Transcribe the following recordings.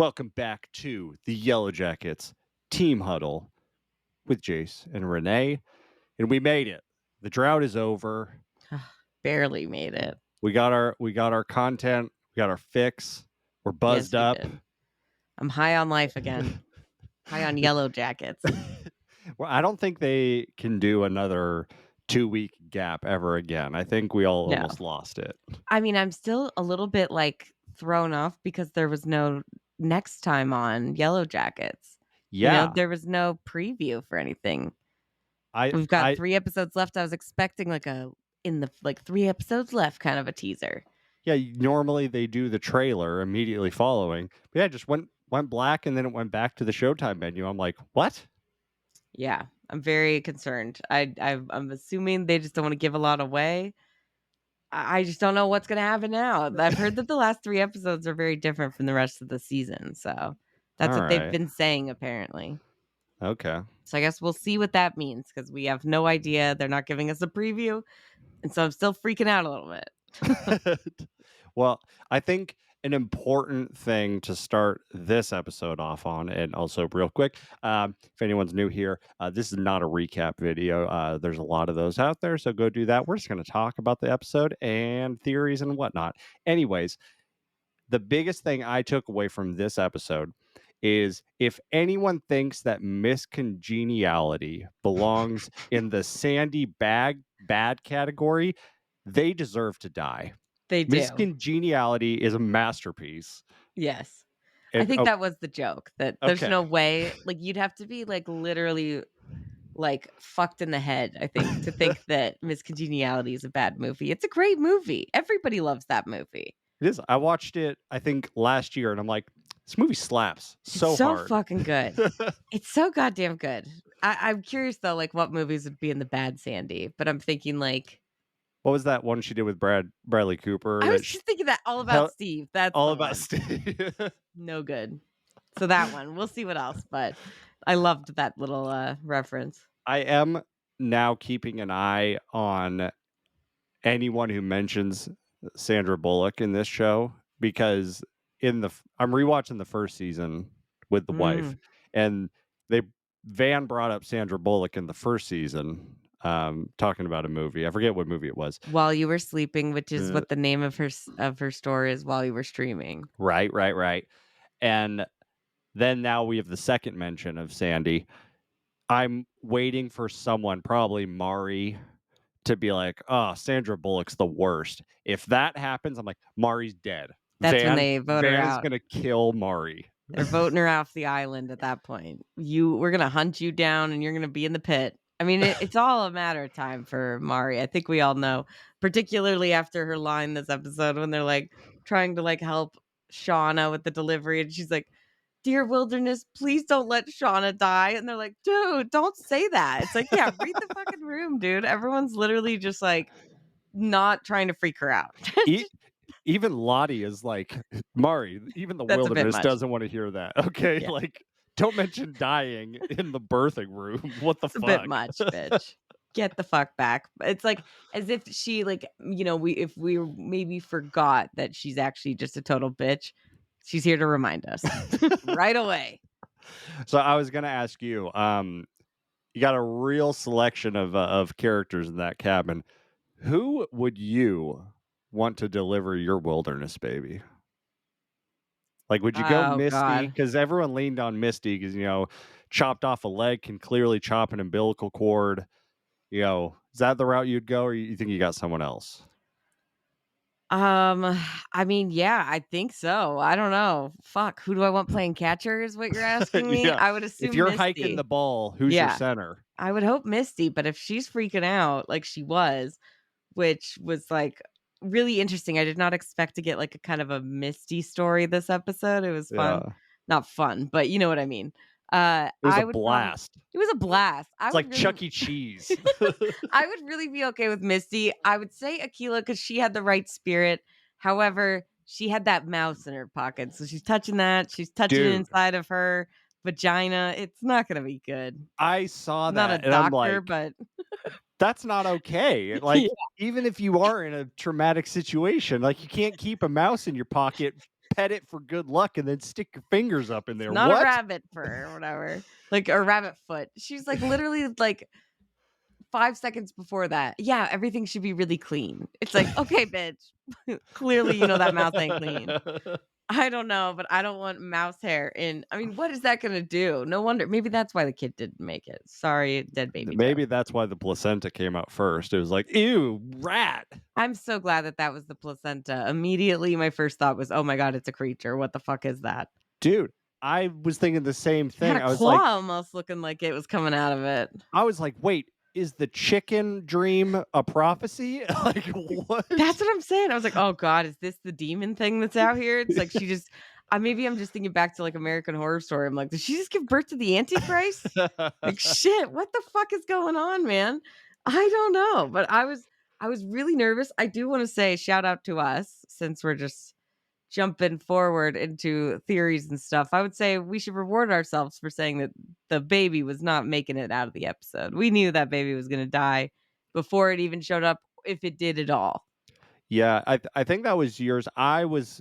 Welcome back to the Yellowjackets Team Huddle with Jace and Renee. And we made it. The drought is over. Barely made it. We got our content. We got our fix. We're buzzed up. Did. I'm high on life again. High on Yellowjackets. Well, I don't think they can do another 2-week gap ever again. I think we all almost lost it. I mean, I'm still a little bit thrown off because there was no next time on Yellowjackets. Yeah. There was no preview for anything. We've I got 3 episodes left. I was expecting in the 3 episodes left kind of a teaser. Yeah, normally they do the trailer immediately following. But yeah, it just went black and then it went back to the Showtime menu. I'm like, what? Yeah, I'm very concerned. I'm assuming they just don't want to give a lot away. I just don't know what's going to happen now. I've heard that the last 3 episodes are very different from the rest of the season. So that's what they've been saying, apparently. Okay. So I guess we'll see what that means because we have no idea. They're not giving us a preview. And so I'm still freaking out a little bit. Well, I think an important thing to start this episode off on, and also real quick, if anyone's new here, this is not a recap video. There's a lot of those out there, so go do that. We're just going to talk about the episode and theories and whatnot. Anyways, the biggest thing I took away from this episode is if anyone thinks that miscongeniality belongs in the Sandy bad category, they deserve to die. They do. Miscongeniality is a masterpiece. Yes. I think that was the joke, that there's no way, you'd have to be literally fucked in the head, I think, to think that Miscongeniality is a bad movie. It's a great movie. Everybody loves that movie. It is. I watched it, I think, last year, and I'm like, this movie slaps so it's so hard. Fucking good. It's so goddamn good. I'm curious, though, what movies would be in the bad Sandy, but I'm thinking, what was that one she did with Bradley Cooper? I was just thinking that All About Steve. That's All About Steve. No good. So that one. We'll see what else, but I loved that little reference. I am now keeping an eye on anyone who mentions Sandra Bullock in this show, because I'm rewatching the first season with the wife, and Van brought up Sandra Bullock in the first season, talking about a movie. I forget what movie it was. While You Were Sleeping, which is what the name of her store is, While You Were Streaming. Right. And then now we have the second mention of Sandy. I'm waiting for someone, probably Mari, to be like, oh, Sandra Bullock's the worst. If that happens, I'm like, Mari's dead. That's when they vote her out. Van's going to kill Mari. They're voting her off the island at that point. We're going to hunt you down and you're going to be in the pit. I mean, it's all a matter of time for Mari. I think we all know, particularly after her line this episode when they're trying to help Shauna with the delivery. And she's like, dear wilderness, please don't let Shauna die. And they're like, dude, don't say that. It's yeah, read the fucking room, dude. Everyone's literally just not trying to freak her out. Even Lottie is like, Mari, even the wilderness doesn't want to hear that. Okay. Yeah. Don't mention dying in the birthing room. What the fuck? A bit much, bitch. Get the fuck back. It's as if she if we maybe forgot that she's actually just a total bitch. She's here to remind us right away. So I was going to ask you, you got a real selection of characters in that cabin. Who would you want to deliver your wilderness baby? Would you go Misty? Because everyone leaned on Misty because, chopped off a leg can clearly chop an umbilical cord. Is that the route you'd go, or you think you got someone else? I mean, yeah, I think so. I don't know. Fuck, who do I want playing catcher is what you're asking me? Yeah. I would assume if you're Misty. Hiking the ball, who's your center? I would hope Misty, but if she's freaking out like she was, which was really interesting. I did not expect to get a kind of a Misty story this episode. It was fun. Yeah. Not fun, but you know what I mean. It was a blast. It was a blast. It's like Chuck E. Cheese. I would really be okay with Misty. I would say Akilah because she had the right spirit. However, she had that mouse in her pocket. So she's touching that. She's touching it inside of her vagina. It's not going to be good. I saw I'm that. not a doctor, but that's not okay. Even if you are in a traumatic situation, you can't keep a mouse in your pocket pet it for good luck and then stick your fingers up in It's there. not a What? rabbit fur or whatever, like, or rabbit foot. She's like, literally, like, 5 seconds before that, "Yeah, everything should be really clean." It's like, "Okay, bitch. Clearly, you know that mouth ain't clean." I don't know, but I don't want mouse hair in. I mean, what is that gonna do? No wonder maybe that's why the kid didn't make it. Sorry, dead baby joke. Maybe that's why the placenta came out first. It was like, ew, rat. I'm so glad that that was the placenta. Immediately, my first thought was, "Oh my god, it's a creature. What the fuck is that?" Dude, I was thinking the same It had thing. a claw almost looking like it was coming out of it. Wait, is the chicken dream a prophecy? Like, what? That's what I'm saying. I was like, "Oh god, is this the demon thing that's out here?" It's like she just maybe I'm just thinking back to, like, American Horror Story. I'm like, "Did she just give birth to the Antichrist?" Like, shit, what the fuck is going on, man? I don't know, but I was really nervous. I do wanna say shout out to us since we're just jumping forward into theories and stuff. I would say we should reward ourselves for saying that the baby was not making it out of the episode. We knew that baby was gonna die before it even showed up, if it did at all. Yeah, I think that was yours.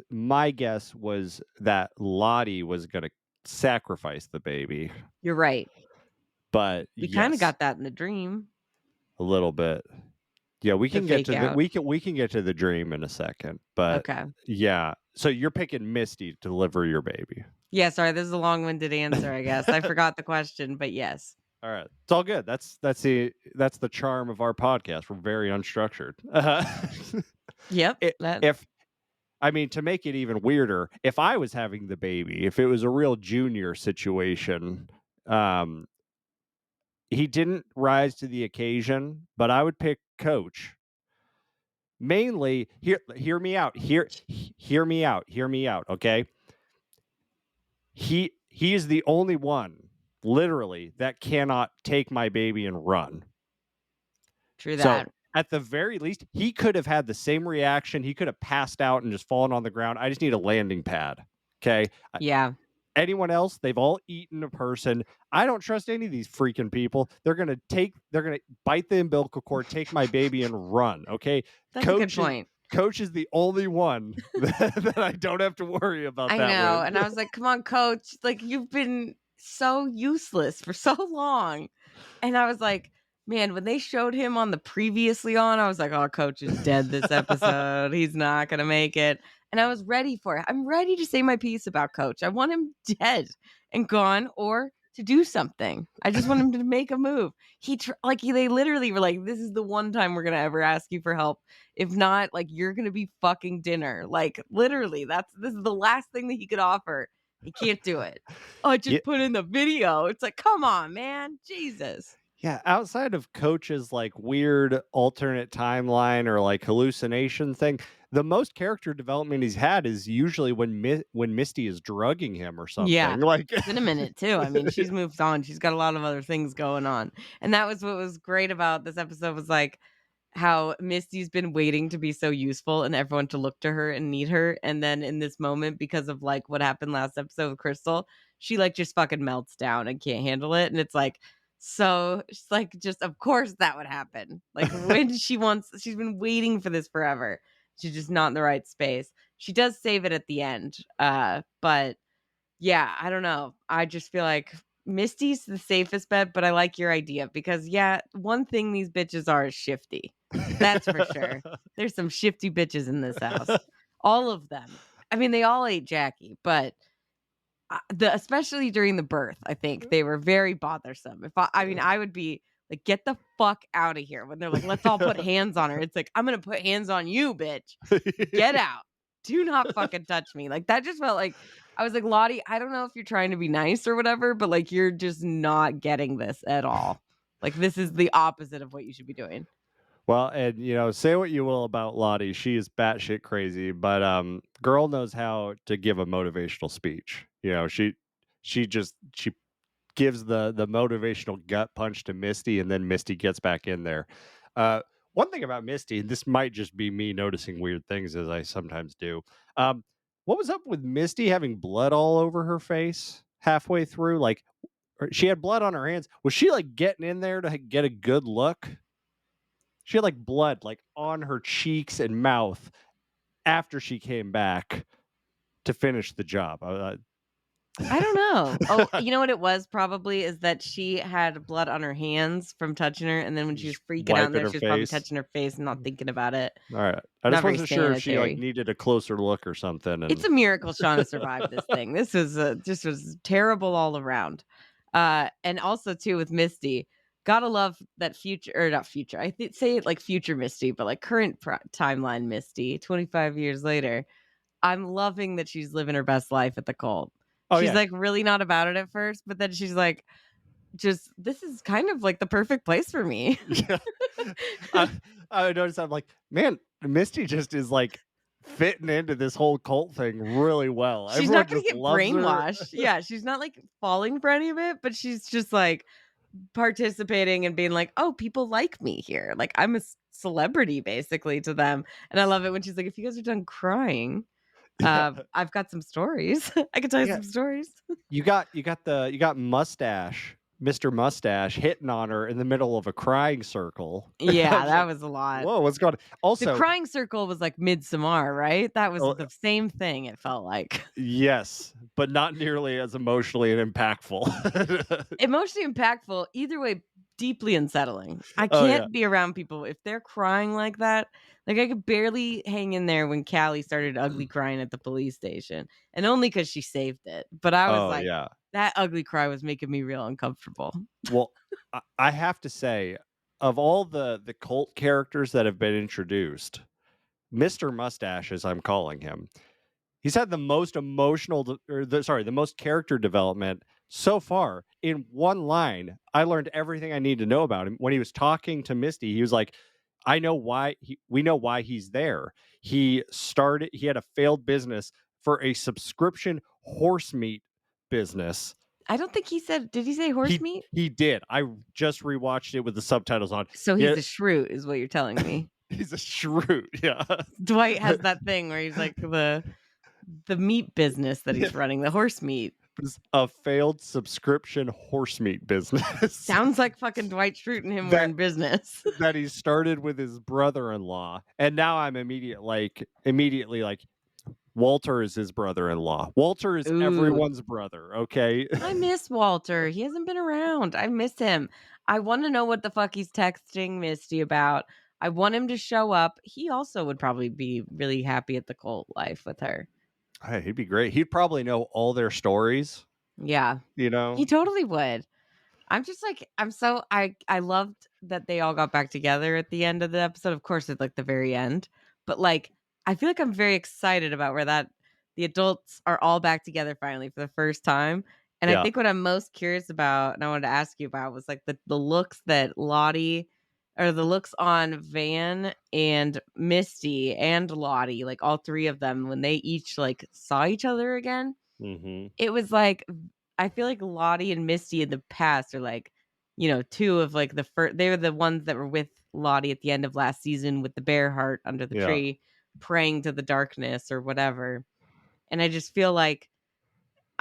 My guess was that Lottie was gonna sacrifice the baby, You're right. but We kinda yes, got that in the dream, a little bit. Yeah, we the can get fake to the out. we can get to the dream in a second, but Okay. yeah. So you're picking Misty to deliver your baby. Yeah, sorry, this is a long-winded answer, I guess. I forgot the question, but yes. All right. It's all good. That's the charm of our podcast. We're very unstructured. Yep, I that if I mean, to make it even weirder, if I was having the baby, if it was a real junior situation, um, he didn't rise to the occasion, but I would pick Coach. Mainly, hear me out. Hear me out, okay? He is the only one, literally, that cannot take my baby and run. true So, that. at the very least, he could have had the same reaction. He could have passed out and just fallen on the ground. I just need a landing pad. Okay. Yeah, Anyone else, they've all eaten a person. I don't trust any of these freaking people. They're gonna bite the umbilical cord, take my baby and run. Okay. that's a good Coach is point. Coach is the only one that I don't have to worry about I that with. know, and I was like, "Come on, coach, like, you've been so useless for so long." And I was like, "Man, when they showed him on the previously on, I was like, 'Oh, coach is dead this episode. He's not gonna make it.'" And I was ready for it. I'm ready to say my piece about coach. I want him dead and gone or to do something. I just want him to make a move. They literally were like, "This is the one time we're gonna ever ask you for help. If not, like, you're gonna be fucking dinner." Like, literally, this is the last thing that he could offer. He can't do it. "Oh, I Yeah, just put in the video." It's like, come on, man. Jesus. yeah, outside of Coach's like weird alternate timeline or like hallucination thing, the most character development he's had is usually when Misty is drugging him or Yeah. something. Like, It's been a minute too. I mean, she's moved on. She's got a lot of other things going on. And that was what was great about this episode was like how Misty's been waiting to be so useful and everyone to look to her and need her. And then in this moment, because of like what happened last episode with Crystal, she like just fucking melts down and can't handle it. And it's like, so it's like, just of course that would happen. Like when she's been waiting for this forever. She's just not in the right space. She does save it at the end. But yeah, I don't know. I just feel like Misty's the safest bet, but I like your idea because yeah, one thing these bitches are is shifty. That's for sure. There's some shifty bitches in this house. All of them. I mean, they all ate Jackie, but especially during the birth, I think they were very bothersome. I mean, I would be like, get the fuck out of here when they're like, let's all put hands on her. It's like, I'm gonna put hands on you, bitch. Get out. Do not fucking touch me. Like that just felt like I was like, Lottie, I don't know if you're trying to be nice or whatever, but like you're just not getting this at all. Like this is the opposite of what you should be doing. well, and say what you will about Lottie, she is batshit crazy, but girl knows how to give a motivational speech. She gives the motivational gut punch to Misty, and then Misty gets back in there. One thing about Misty, and this might just be me noticing weird things as I sometimes do. What was up with Misty having blood all over her face halfway through? Like, she had blood on her hands. Was she like getting in there to get a good look? She had like blood like on her cheeks and mouth after she came back to finish the job. I don't know. Oh, you know what it was probably is that she had blood on her hands from touching her, and then when she was Just freaking out in wiping there, her she was probably face. touching her face and not thinking about it. All right. I just Not very wasn't sure if she like sanitary. needed a closer look or something. It's And a miracle Shauna survived this thing. This was just was terrible all around. And also too with Misty, gotta love that future or not future. I think say it like future Misty, but like current timeline Misty, 25 years later. I'm loving that she's living her best life at the cult. oh She's yeah, like really not about it at first, but then she's like, just this is kind of like the perfect place for me. yeah. I, I noticed. I'm like, man, Misty just is like fitting into this whole cult thing really well. She's Everyone not gonna just get loves her. brainwashed. Yeah, she's not like falling for any of it, but she's just like participating and being like, "Oh, people like me here. Like I'm a celebrity basically to them." And I love it when she's like, "If you guys are done crying, Yeah, I've got some stories. I can tell you yeah. some stories." You got Mustache, Mr. Mustache, hitting on her in the middle of a crying circle. I Yeah, was that like, was a lot. whoa, what's going on? The Also, crying circle was like Midsommar, right? That was oh, the same thing, it felt like. yes, but not nearly as emotionally and impactful. Emotionally impactful, either way, deeply unsettling. I Oh yeah. can't be around people if they're crying like that. Like, I could barely hang in there when Callie started ugly crying at the police station, and only because she saved it. But I was Oh like, yeah. that ugly cry was making me real uncomfortable. Well, I have to say, of all the cult characters that have been introduced, Mr. Mustache, as I'm calling him, he's had the most emotional, the most character development so far. In one line, I learned everything I need to know about him. When he was talking to Misty, he was like, "I know why. We know why he's there. He started. He had a failed business for a subscription horse meat business. I don't think he said, did he say horse He meat? he did. I just rewatched it with the subtitles on. So he's Yeah, a shrew, is what you're telling me. he's a shrew. Yeah, Dwight has that thing where he's like the meat business that yeah. he's running, the horse meat. It's a failed subscription horse meat business Sounds like fucking Dwight Schrute and him were that in business. that he started with his brother-in-law, and now I'm immediately like, Walter is his brother-in-law. Walter is Ooh, everyone's brother. Okay. I miss Walter. He hasn't been around. I miss him. I want to know what the fuck he's texting Misty about. I want him to show up. He also would probably be really happy at the cult life with her. Hey, he'd be great. He'd probably know all their stories. Yeah, You he know. totally would. I'm just like I'm so I loved that they all got back together at the end of the episode. Of course, at like the very end, but like I feel like I'm very excited about where that the adults are all back together finally for the first time. And I Yeah. think what I'm most curious about, and I wanted to ask you about, was like the looks that Lottie or the looks on Van and Misty and Lottie, like all three of them, when they each like saw each other again. Hmm. It was like I feel like Lottie and Misty in the past are like, two of like the first they were the ones that were with Lottie at the end of last season with the bear heart under the Yeah. tree, praying to the darkness or whatever. And I just feel like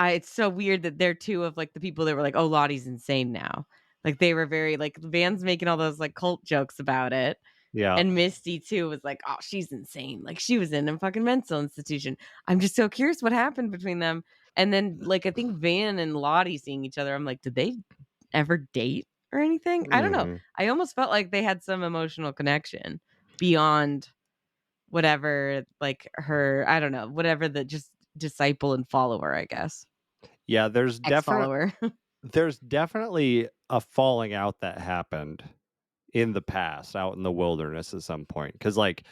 it's so weird that they're two of like the people that were like, "Oh, Lottie's insane now." Like they were very like Van's making all those like cult jokes about it. Yeah. And Misty too was like, "Oh, she's insane. Like she was in a fucking mental institution." I'm just so curious what happened between them. And then like I think Van and Lottie seeing each other, I'm like, did they ever date or anything? I don't know. Hmm. I almost felt like they had some emotional connection beyond whatever like her, I don't know, whatever the just disciple and follower, I guess. Yeah. Ex-follower. There's definitely a falling out that happened in the past out in the wilderness at some point, because like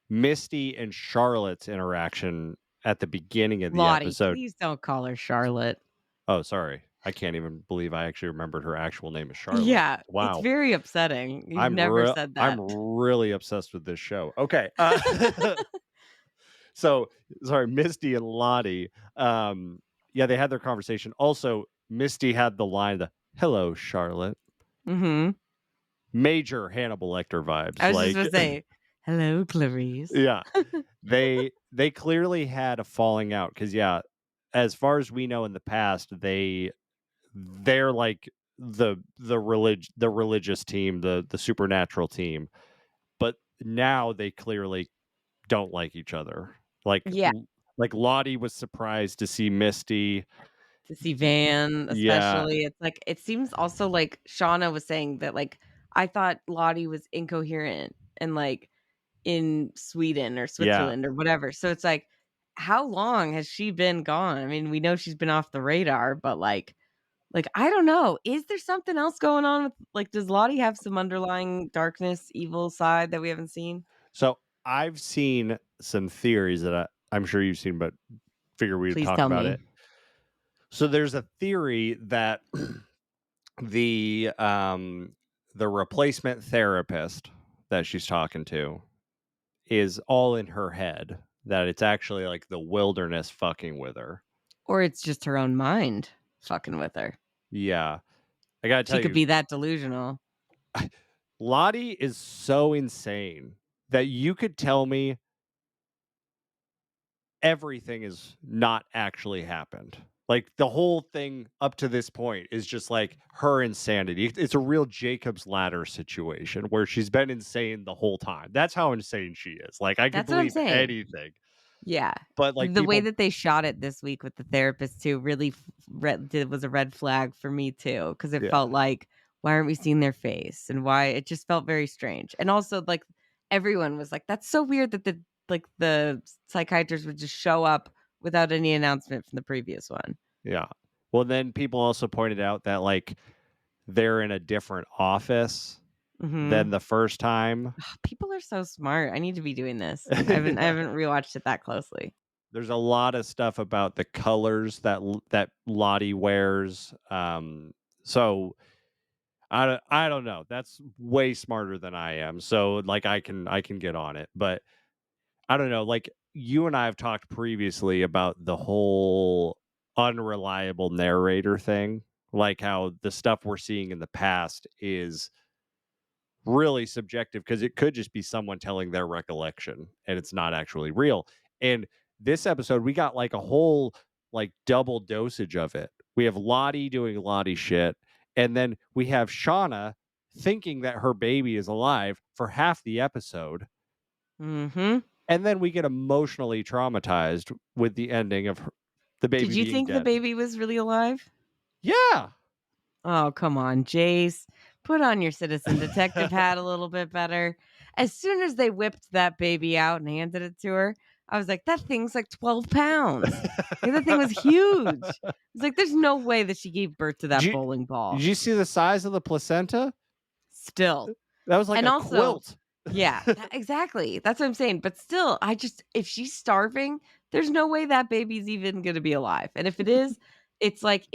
Misty and Charlotte's interaction at the beginning of the Lottie, episode. please don't call her Charlotte. Oh, sorry. I can't even believe I actually remembered her actual name is Charlotte. Yeah, it's Wow. very upsetting. You've I'm never real said I'm that. really obsessed with this show. Okay. So sorry, Misty and Lottie. Yeah, they had their conversation. Also, Misty had the line, the "Hello, Charlotte." Mhm. Major Hannibal Lecter I vibes. was just Like, gonna say, "Hello, Clarice." yeah. They clearly had a falling out because yeah, as far as we know in the past, they're like the religious team, the supernatural team, but now they clearly don't like each other. Like Yeah. Like Lottie was surprised to see Misty. To see Van, Yeah, especially. It's like it seems also like Shauna was saying that, like, I thought Lottie was incoherent and, like, in Sweden or yeah. Switzerland or whatever. So it's like, how long has she been gone? I mean, we know she's been off the radar, but, like, I don't know. Is there something else going on with, like, does Lottie have some underlying darkness, evil side that we haven't seen? So I've seen some theories that I'm sure you've seen, but figure we would Please talk tell about me. it. So there's a theory that the the replacement therapist that she's talking to is all in her head. That it's actually like the wilderness fucking with her. Or it's just her own mind fucking with her. Yeah, I gotta She tell could you, be that delusional. Lottie is so insane that you could tell me everything is not actually happened. Like the whole thing up to this point is just like her insanity. It's a real Jacob's ladder situation where she's been insane the whole time. That's how insane she is. Like I could That's what I'm believe saying. anything. Yeah. But like The way people, that they shot it this week with the therapist too really was a red flag for me too, because it yeah, felt like, why aren't we seeing their face? And why it just felt very strange. And also, like, everyone was like, that's so weird that the psychiatrist would just show up without any announcement from the previous one. yeah. Well, then people also pointed out that like they're in a different office than Hmm. the first time. People are so smart. I need to be doing this. I haven't rewatched it that closely. There's a lot of stuff about the colors that that Lottie wears. So I don't know. That's way smarter than I am. So like I can get on it. But I don't know. Like you and I have talked previously about the whole unreliable narrator thing. Like how the stuff we're seeing in the past is really subjective because it could just be someone telling their recollection and it's not actually real. And this episode, we got like a whole like double dosage of it. We have Lottie doing Lottie shit, and then we have Shauna thinking that her baby is alive for half the episode. Hmm. And then we get emotionally traumatized with the ending of the Did baby you being think the dead. baby was really alive? Yeah. Oh, come on, Jace. Put on your citizen detective hat a little bit better. As soon as they whipped that baby out and handed it to her, I was like, that thing's like 12 pounds. Like, that thing was huge. I was like, there's no way that she gave birth to did, that you, bowling did ball. you see the size of the placenta? Still. That was like And a also, quilt. yeah, exactly. That's what I'm saying. But still, if she's starving, there's no way that baby's even going to be alive. And if it is, it's like,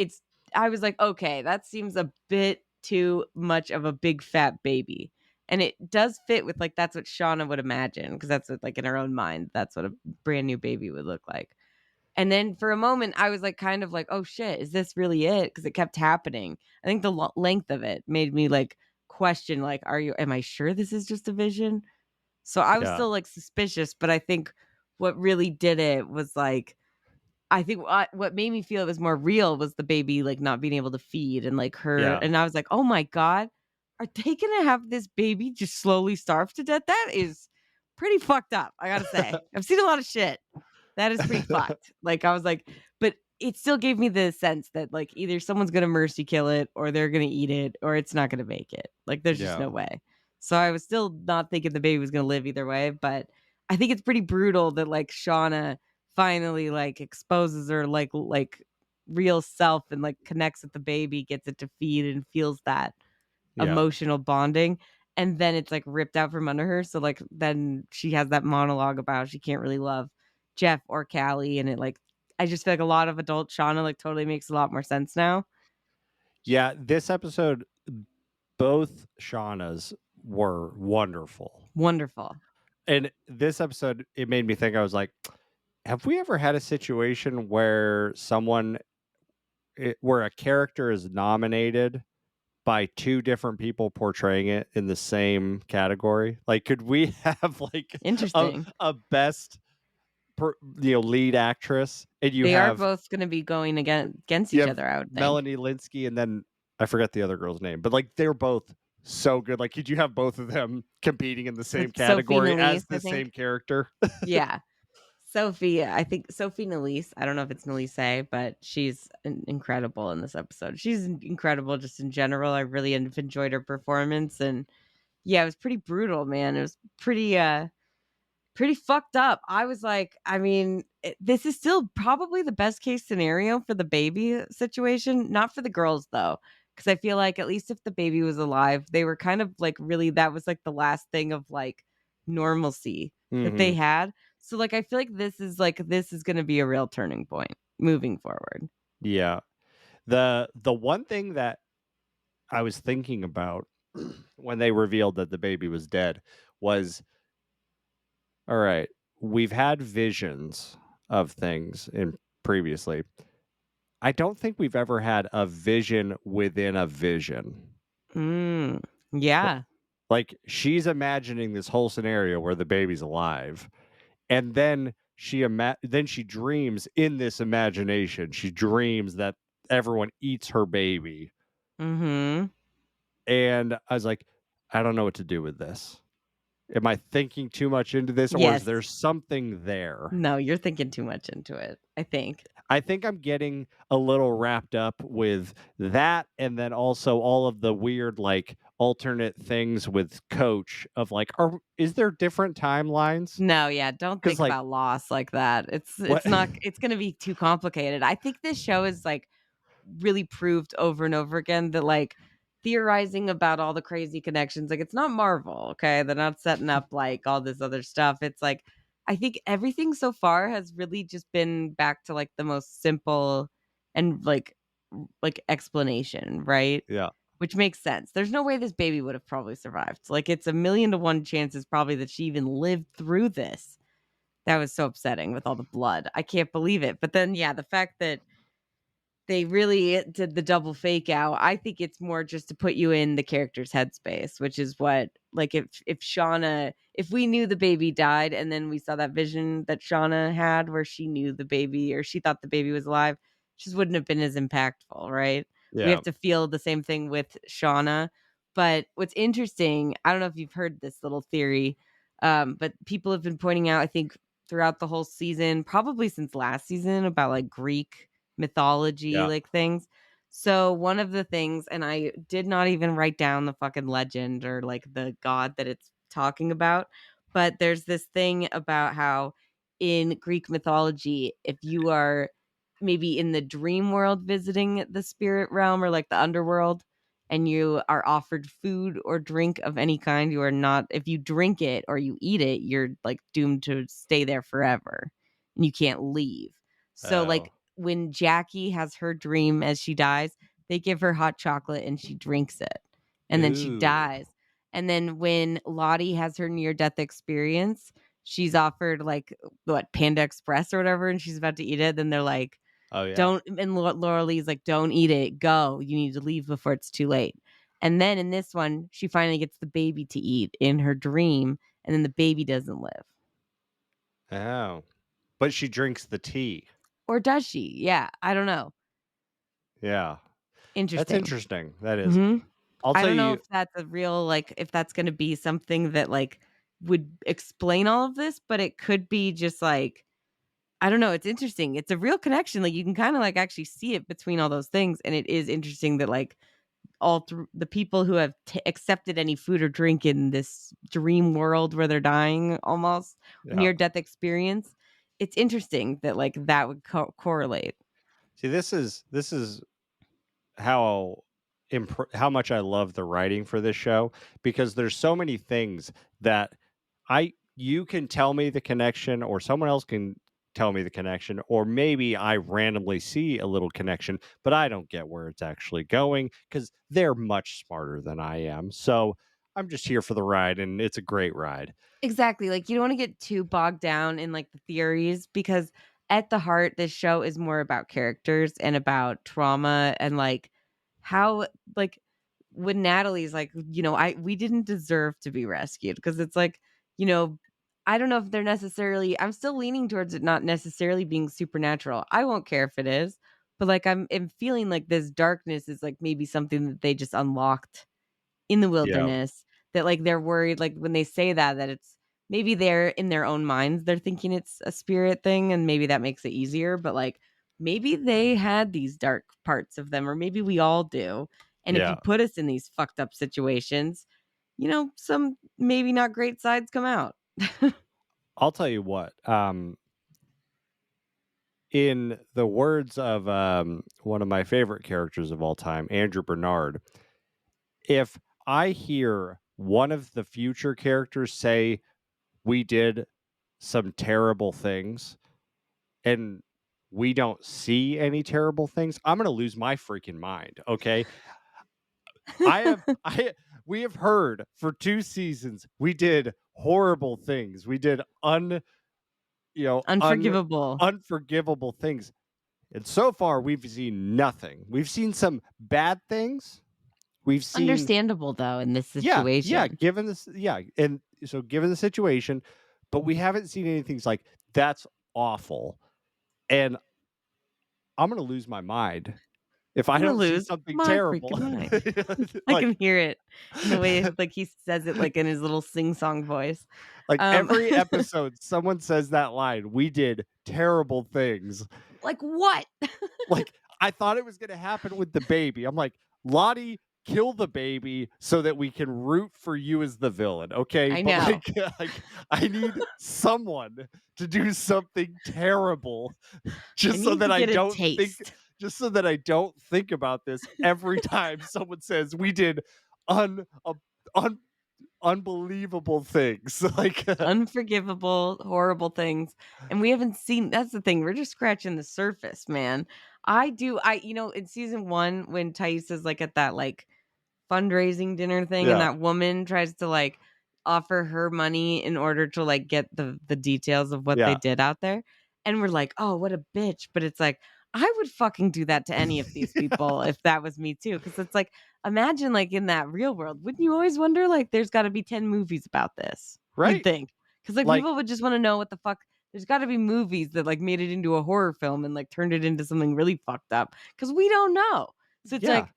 I was like, okay, that seems a bit too much of a big fat baby. And it does fit with, like, that's what Shauna would imagine, because that's what, like, in her own mind, that's what a brand new baby would look like. And then for a moment, I was like, kind of like, oh shit, is this really it? Because it kept happening. I think the length of it made me like question, like, am I sure this is just a vision? So I was Yeah. still like suspicious, but I think what really did it was like, I think what made me feel it was more real was the baby like not being able to feed and like her. Yeah. And I was like, oh my God, are they going to have this baby just slowly starve to death? That is pretty fucked up. I got to say, I've seen a lot of shit. That is pretty fucked. Like, I was like, but it still gave me the sense that like either someone's gonna mercy kill it or they're gonna eat it or it's not gonna make it. Like, there's just Yeah. no way. So I was still not thinking the baby was gonna live either way, but I think it's pretty brutal that like Shauna finally like exposes her like real self and like connects with the baby, gets it to feed and feels that Yeah. emotional bonding. And then it's like ripped out from under her. So like then she has that monologue about how she can't really love Jeff or Callie. And it like I just feel like a lot of adult Shauna like totally makes a lot more sense now. Yeah. This episode, both Shaunas were wonderful. Wonderful. And this episode, it made me think, I was like, have we ever had a situation where where a character is nominated by two different people portraying it in the same category? Like, could we have like a, Interesting. a best, lead actress, and you They are have both gonna be going against you each have other, I would think. Melanie Lynskey, and then I forget the other girl's name, but like they're both so good. Like, could you have both of them competing in the same With Sophie and category as Elise, I the same think. character? Yeah. Sophie, I think Sophie Nélisse, I don't know if it's Nélisse, but she's incredible in this episode. She's incredible just in general. I really have enjoyed her performance, and yeah, it was pretty brutal, man. It was pretty fucked up. I was like, I mean, this is still probably the best case scenario for the baby situation, not for the girls though, because I feel like at least if the baby was alive, they were kind of like really that was like the last thing of like normalcy that they Hmm. had. So like I feel like this is going to be a real turning point moving forward. Yeah. The one thing that I was thinking about when they revealed that the baby was dead was, all right, we've had visions of things in previously. I don't think we've ever had a vision within a vision. Mm, L- yeah. Like she's imagining this whole scenario where the baby's alive, and then then she dreams in this imagination. She dreams that everyone eats her baby, Mhm. and I was like, I don't know what to do with this. Am I thinking too much into this, or is Yes. there something there? No, you're thinking too much into it, I think. I think I'm getting a little wrapped up with that, and then also all of the weird, like, alternate things with Coach of, like, is there different timelines? No, yeah, don't Because think like, about loss like that. what It's not it's gonna be too complicated. I think this show is, like, really proved over and over again that, like, theorizing about all the crazy connections, like, it's not Marvel, okay? They're not setting up, like, all this other stuff. It's like, I think everything so far has really just been back to, like, the most simple and, like, explanation, right? Yeah. Which makes sense. There's no way this baby would have probably survived. Like, it's a million to one chances probably that she even lived through this. That was so upsetting with all the blood. I can't believe it. But then, yeah, the fact that they really did the double fake out. I think it's more just to put you in the character's headspace, which is what like if Shauna if we knew the baby died and then we saw that vision that Shauna had where she knew the baby or she thought the baby was alive, just wouldn't have been as impactful, right? We Yeah. have to feel the same thing with Shauna. But what's interesting, I don't know if you've heard this little theory, but people have been pointing out, I think, throughout the whole season, probably since last season, about like Greek mythology, Yeah. like, things. So, one of the things and I did not even write down the fucking legend or, like, the god that it's talking about, but there's this thing about how in Greek mythology, if you are maybe in the dream world visiting the spirit realm or, like, the underworld, and you are offered food or drink of any kind, you are not if you drink it or you eat it, you're, like, doomed to stay there forever, and you can't leave. So, Oh. like, when Jackie has her dream as she dies, they give her hot chocolate and she drinks it, and then she Ooh. dies. And then when Lottie has her near death experience, she's offered like what Panda Express or whatever, and she's about to eat it. Then they're like, Oh yeah. "Don't." And Laura Lee's like, "Don't eat it. Go. You need to leave before it's too late." And then in this one, she finally gets the baby to eat in her dream, and then the baby doesn't live, Oh. But she drinks the tea. or does she? Yeah, I don't know. Yeah. That's Interesting. interesting. That is. Hmm. I'll I tell don't know you. if that's a real like if that's gonna be something that, like, would explain all of this, but it could be just, like I don't know, it's interesting. It's a real connection, like, you can kinda, like, actually see it between all those things, and it is interesting that, like, all through the people who have accepted any food or drink in this dream world where they're dying almost, Yeah. near death experience, it's interesting that, like, that would correlate. See, this is how how much I love the writing for this show, because there's so many things that you can tell me the connection, or someone else can tell me the connection, or maybe I randomly see a little connection, but I don't get where it's actually going because they're much smarter than I am. So I'm just here for the ride, and it's a great ride. Exactly, like, you don't wanna get too bogged down in, like, the theories because at the heart, this show is more about characters and about trauma and, like, how like, when Natalie's like, we didn't deserve to be rescued because it's like, you know, I don't know if they're necessarily I'm still leaning towards it not necessarily being supernatural. I won't care if it is, but, like, I'm feeling like this darkness is, like, maybe something that they just unlocked in the Yeah. wilderness that, like, they're worried, like, when they say that it's maybe they're in their own minds, they're thinking it's a spirit thing, and maybe that makes it easier. But like, maybe they had these dark parts of them, or maybe we all do. And if you Yeah. put us in these fucked up situations, some maybe not great sides come out. I'll tell you what. In the words of one of my favorite characters of all time, Andrew Bernard, if I hear one of the future characters say we did some terrible things and we don't see any terrible things, I'm going to lose my freaking mind. Okay. I we have heard for 2 seasons we did horrible things. We did Unforgivable. unforgivable things. And so far we've seen nothing. We've seen some bad things. We've seen Understandable though in this yeah, situation. given this yeah, and so given the situation, but we haven't seen anything like that's awful. And I'm going to lose my mind if I I'm gonna don't see lose something my terrible. freaking mind. I like can hear it in the way like he says it like in his little sing-song voice. like Um every episode someone says that line, we did terrible things. like what? Like I thought it was going to happen with the baby. I'm like, Lottie, kill the baby so that we can root for you as the villain, okay? I But know. like I need someone to do something terrible I just so need to that I get a don't think taste. just so that I don't think about this every time someone says we did un, un unbelievable things. Like Unforgivable, horrible things. And we haven't seen that's the thing. We're just scratching the surface, man. In season 1 when Tais is like at that like fundraising dinner thing and yeah, that woman tries to like offer her money in order to like get the details of what they yeah. did out there. And we're like, "Oh, what a bitch." But it's like I would fucking do that to any of these Yeah, people if that was me too cuz it's like imagine like in that real world. Wouldn't you always wonder like there's got to be 10 movies about this? You'd right. think. Cuz like Like people would just want to know what the fuck there's got to be movies that like made it into a horror film and like turned it into something really fucked up cuz we don't know. So it's yeah, like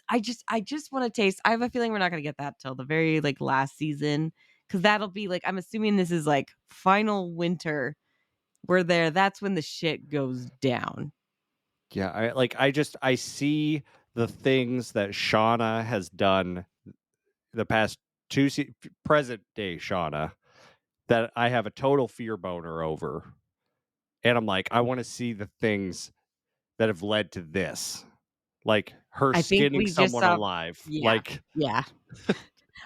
I just want to taste. I have a feeling we're not going to get that till the very like last season cuz that'll be like I'm assuming this is like final winter. We're there. That's when the shit goes down. yeah. I see the things that Shauna has done the past present day Shauna that I have a total fear boner over. And I'm like, I want to see the things that have led to this. Like her I think skinning we just someone saw alive. yeah. Like Yeah.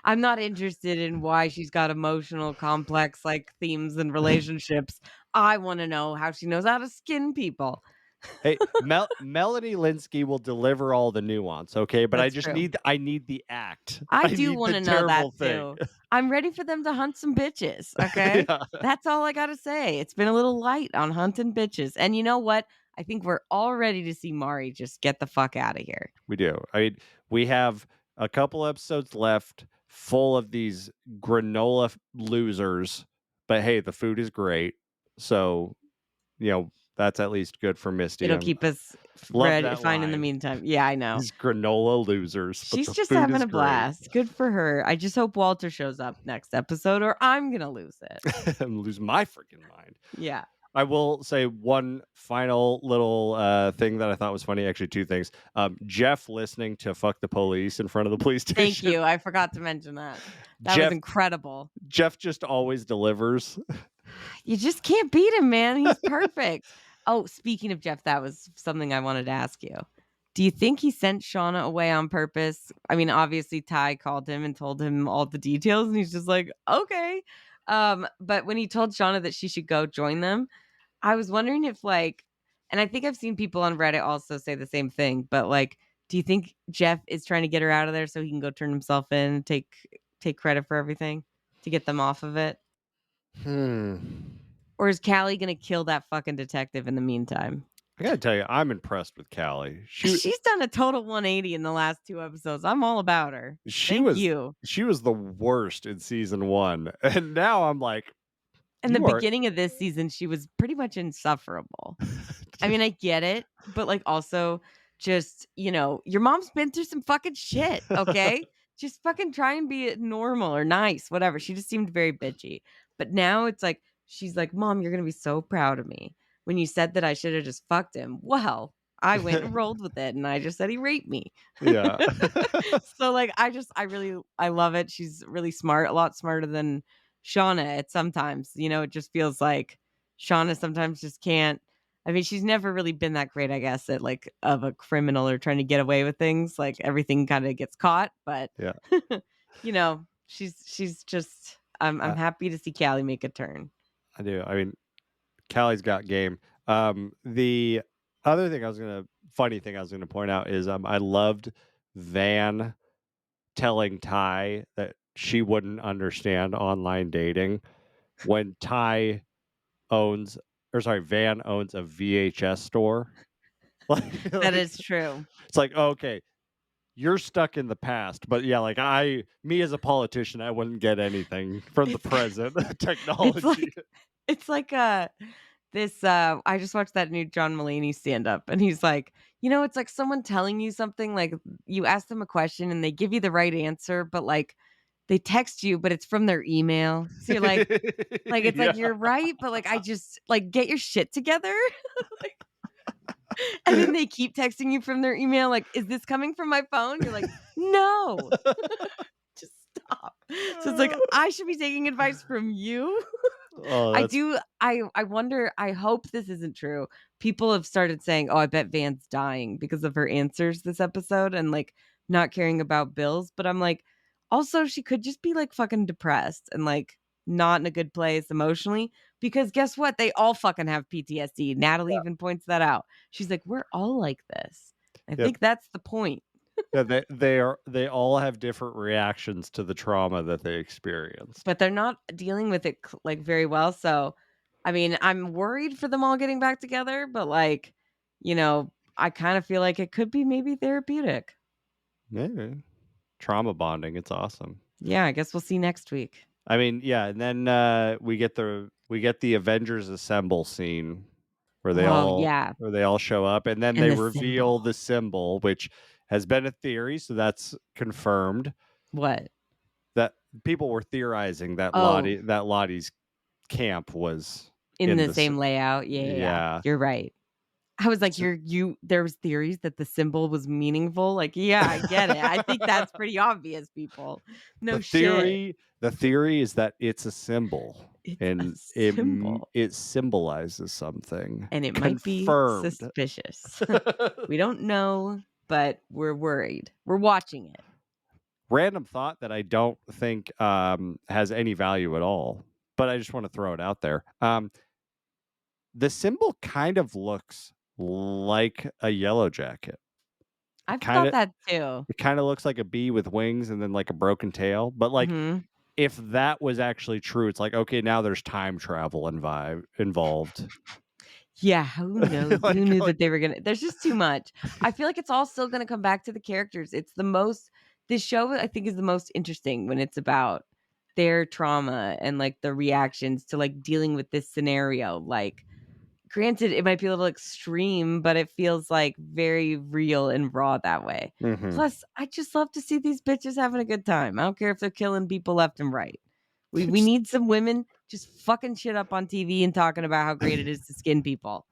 I'm not interested in why she's got emotional complex like themes and relationships. I want to know how she knows how to skin people. hey, Melanie Lynskey will deliver all the nuance, okay? But That's true. I need the act. I I do need the wanna know that terrible thing. too. I'm ready for them to hunt some bitches, okay? Yeah, That's all I gotta say. It's been a little light on hunting bitches, and you know what? I think we're all ready to see Mari just get the fuck outta here. we do. I mean, we have a couple episodes left full of these granola losers, but hey, the food is great. So, that's at least good for Misty. It'll I keep us love ready that fine in the line. meantime. Yeah, I know. These granola losers, but She's the just food having is a great. blast. Good for her. I just hope Walter shows up next episode or I'm gonna lose it. I'm losing my freaking mind. Yeah. I will say one final little thing that I thought was funny. Actually, two things. Jeff listening to "Fuck the Police" in front of the police Thank station. you. I forgot to mention that. That was Jeff incredible. Jeff just always delivers. You just can't beat him, man. He's perfect. Oh, speaking of Jeff, that was something I wanted to ask you. Do you think he sent Shauna away on purpose? I mean, obviously Ty called him and told him all the details and he's just like, "Okay." But when he told Shauna that she should go join them, I was wondering if like and I think I've seen people on Reddit also say the same thing, but like do you think Jeff is trying to get her out of there so he can go turn himself in and take credit for everything to get them off of it? Hmm. Or is Callie gonna kill that fucking detective in the meantime? I gotta tell you, I'm impressed with Callie. She's done a total 180 in the last 2 episodes. I'm all about her. She Thank was you. she was the worst in season one, and now I'm like, In the you are. beginning of this season, she was pretty much insufferable. I mean, I get it, but, like, also just, your mom's been through some fucking shit, okay? Just fucking try and be normal or nice, whatever. She just seemed very bitchy. But now it's like, she's like, "Mom, you're gonna be so proud of me. When you said that I should have just fucked him, well, I went and rolled with it and I just said he raped me." Yeah. So like I love it. She's really smart, a lot smarter than Shauna at sometimes. It just feels like Shauna sometimes just can't. I mean, she's never really been that great, I guess, at like of a criminal or trying to get away with things. Like everything kind of gets caught, but Yeah. she's just I'm I, happy to see Callie make a turn. I do. I mean, Callie's got game. The other thing funny thing I was gonna point out is I loved Van telling Ty that she wouldn't understand online dating when Van owns a VHS store. That is Like true. it's like, okay, you're stuck in the past, but yeah, like me as a politician, I wouldn't get anything from the It's present it's technology. like it's like this I just watched that new John Mulaney stand up and he's like, it's like someone telling you something, like you ask them a question and they give you the right answer, but like they text you, but it's from their email. So you're like it's like Yeah. you're right, but like I just like get your shit together. Like, and then they keep texting you from their email, like, is this coming from my phone? You're like, no, just stop. So it's like I should be taking advice from you. Oh, I that's do I wonder, I hope this isn't true. People have started saying, "Oh, I bet Van's dying because of her answers this episode and like not caring about bills." But I'm like, also she could just be like fucking depressed and like not in a good place emotionally because guess what? They all fucking have PTSD. Natalie yeah, even points that out. She's like, "We're all like this." I yeah, think that's the point. yeah. They all have different reactions to the trauma that they experienced. But they're not dealing with it like very well. So, I mean, I'm worried for them all getting back together, but like, I kind of feel like it could be maybe therapeutic. Maybe trauma bonding. It's awesome. Yeah, I guess we'll see next week. I mean, yeah, and then we get the Avengers assemble scene Oh, yeah. where they all show up, and then And they the reveal symbol. the symbol, which has been a theory, so that's confirmed. What? That people were theorizing that Oh, Lottie's camp was in in the this. same layout. Yeah, yeah, yeah. Yeah. You're right. I was like, So there was theories that the symbol was meaningful. Like, yeah, I get it. I think that's pretty obvious, people. the No shit. theory the theory is that it's a symbol It's a and symbol. it symbolizes something And it might be confirmed. suspicious. We don't know, but we're worried. We're watching it. Random thought that I don't think has any value at all, but I just want to throw it out there. The symbol kind of looks like a yellow jacket. I've Kind thought of that too. it kind of looks like a bee with wings and then like a broken tail. But like Mhm. if that was actually true, it's like okay, now there's time travel involved. Yeah, who knows? Who like knew like that they were gonna there's just too much. I feel like it's all still gonna come back to the characters. It's the most this show, I think, is the most interesting when it's about their trauma and, like, the reactions to, like, dealing with this scenario. Like, granted, it might be a little extreme, but it feels, like, very real and raw that way. Mhm. Plus, I just love to see these bitches having a good time. I don't care if they're killing people left and right. We Just need some women just fucking shit up on TV and talking about how great it is to skin people.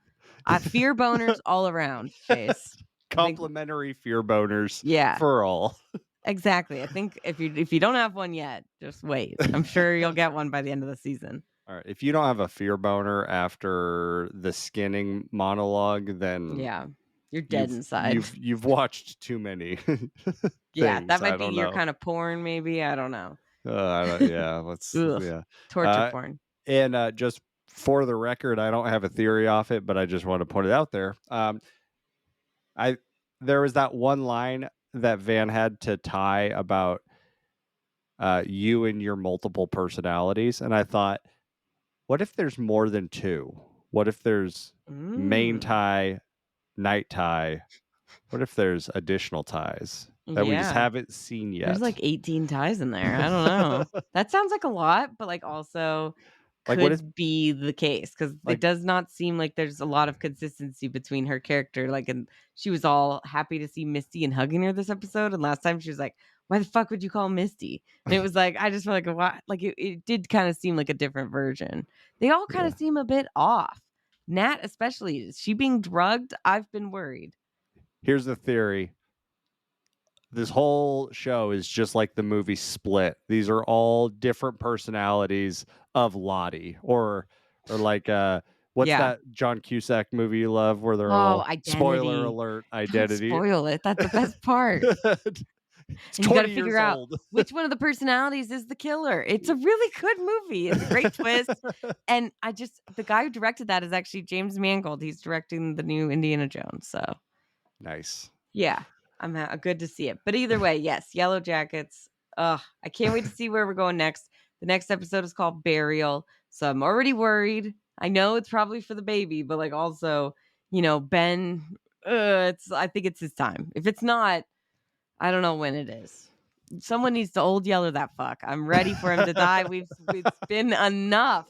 Fear boners all around, Chase. I think complimentary fear boners yeah, for all. exactly. I think if you don't have one yet, just wait. I'm sure you'll get one by the end of the season. All right. If you don't have a fear boner after the skinning monologue, then Yeah. You're dead inside. you've watched too many Yeah, things. that I might be don't your know. kind of porn, maybe. I don't know. I don't, yeah. Let's Ugh. yeah. Torture Uh, porn. and just for the record, I don't have a theory off it, but I just want to put it out there. I there was that one line that Van had to Ty about you and your multiple personalities, and I thought, what if there's more than two? What if there's main Mm. tie, night tie? What if there's additional ties that we just Yeah. haven't seen There's yet? like 18 ties in there. I don't know. That sounds like a lot, but like also Like what if could be the case because it like does not seem like there's a lot of consistency between her character. Like, and she was all happy to see Misty and hugging her this episode. And last time she was like, why the fuck would you call him Misty? And it was like, I just felt like, why? Like it did kind of seem like a different version. They all kind Yeah. of seem a bit off. Nat, especially, is she being drugged? I've been worried. Here's the theory. This whole show is just like the movie Split. These are all different personalities of Lottie, or like what's Yeah. that John Cusack movie you love where they're Oh, all spoiler identity. alert Don't identity. spoil it. That's the best part. It's And you got to 20 figure years out old. which one of the personalities is the killer. It's a really good movie. It's a great twist. And the guy who directed that is actually James Mangold. He's directing the new Indiana Jones. So, Nice. yeah, good to see it. But either way, yes, Yellowjackets. Ugh, I can't wait to see where we're going next. The next episode is called Burial. So I'm already worried. I know it's probably for the baby, but like also, Ben, I think it's his time. If it's not, I don't know when it is. Someone needs to old yeller that fuck. I'm ready for him to die. It's been enough.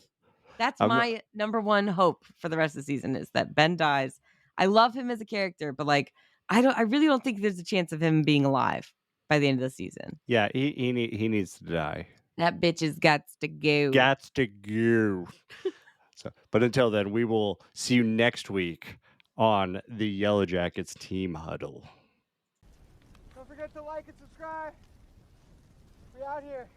That's I'm my number one hope for the rest of the season is that Ben dies. I love him as a character, but like I really don't think there's a chance of him being alive by the end of the season. yeah, he needs to die. That bitch has got to go. Gots to go. So, but until then, we will see you next week on the Yellowjackets Team Huddle. Don't forget to like and subscribe. We out here.